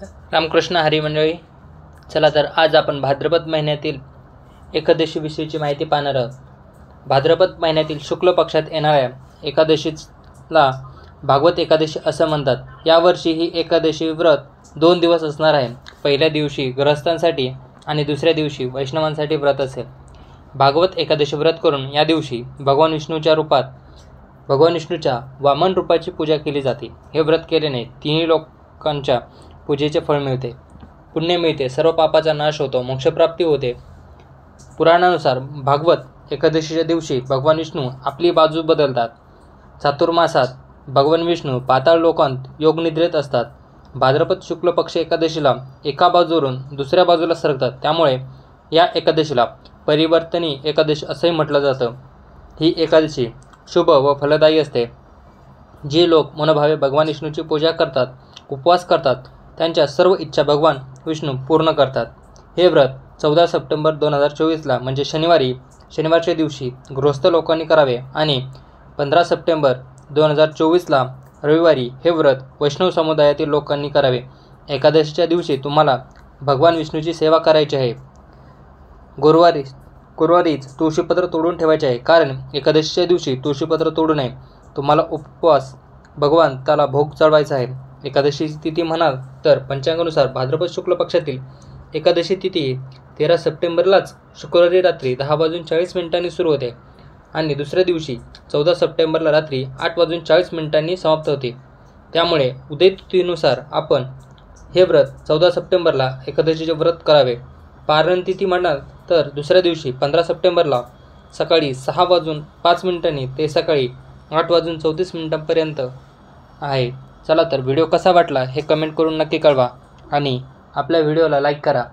रामकृष्ण हरी मंडळी, चला तर आज आपण भाद्रपद महिन्यातील एकादशी विषयीची माहिती पाहणार आहोत। भाद्रपद महिन्यातील शुक्ल पक्षात येणाऱ्या एकादशीला भागवत एकादशी असं म्हणतात। यावर्षी ही एकादशी व्रत 2 दिवस असणार आहे। पहिल्या दिवशी गृहस्थांसाठी आणि दुसऱ्या दिवशी वैष्णवांसाठी व्रत असेल। भागवत एकादशी व्रत करून या दिवशी भगवान विष्णूच्या वामन रूपाची पूजा केली जाते। हे व्रत केल्याने तिन्ही लोकांच्या पूजेचे फळ मिळते, पुण्य मिळते, सर्व पापाचा नाश होतो, मोक्षप्राप्ती होते। पुराणानुसार भागवत एकादशीच्या दिवशी भगवान विष्णू आपली बाजू बदलतात। चातुर्मासात भगवान विष्णू पाताळ लोकांत योगनिद्रेत असतात। भाद्रपद शुक्ल पक्ष एकादशीला एका बाजूवरून दुसऱ्या बाजूला सरकतात, त्यामुळे या एकादशीला परिवर्तनी एकादशी असंही म्हटलं जातं। ही एकादशी शुभ व फलदायी असते। जे लोक मनोभावे भगवान विष्णूची पूजा करतात, उपवास करतात, त्यांच्या सर्व इच्छा भगवान विष्णू पूर्ण करतात। हे व्रत 14 सप्टेंबर 2024ला म्हणजे शनिवारच्या दिवशी गृहस्थ लोकांनी करावे आणि 15 सप्टेंबर 2024ला रविवारी हे व्रत वैष्णव समुदायातील लोकांनी करावे। एकादशीच्या दिवशी तुम्हाला भगवान विष्णूची सेवा करायची आहे। गुरुवारीच तुळशीपत्र तोडून ठेवायचे आहे, कारण एकादशीच्या दिवशी तुळशीपत्र तोडू नये। तुम्हाला उपवास भगवंताला भोग चढवायचा आहे। एकादशीची तिथी म्हणाल तर पंचांगानुसार भाद्रपद शुक्ल पक्षातील एकादशी तिथी 13 सप्टेंबरलाच शुक्रवारी रात्री 10:40 सुरू होते आणि दुसऱ्या दिवशी 14 सप्टेंबरला रात्री 8:40 समाप्त होते। त्यामुळे उदय तिथीनुसार आपण हे व्रत 14 सप्टेंबरला एकादशीचे व्रत करावे। पारण तिथी म्हणाल तर दुसऱ्या दिवशी 15 सप्टेंबरला सकाळी 6:05 ते सकाळी 8:34 आहे। चला तर व्हिडिओ कसा वाटला हे कमेंट करून नक्की कळवा आणि आपल्या व्हिडिओला लाईक करा।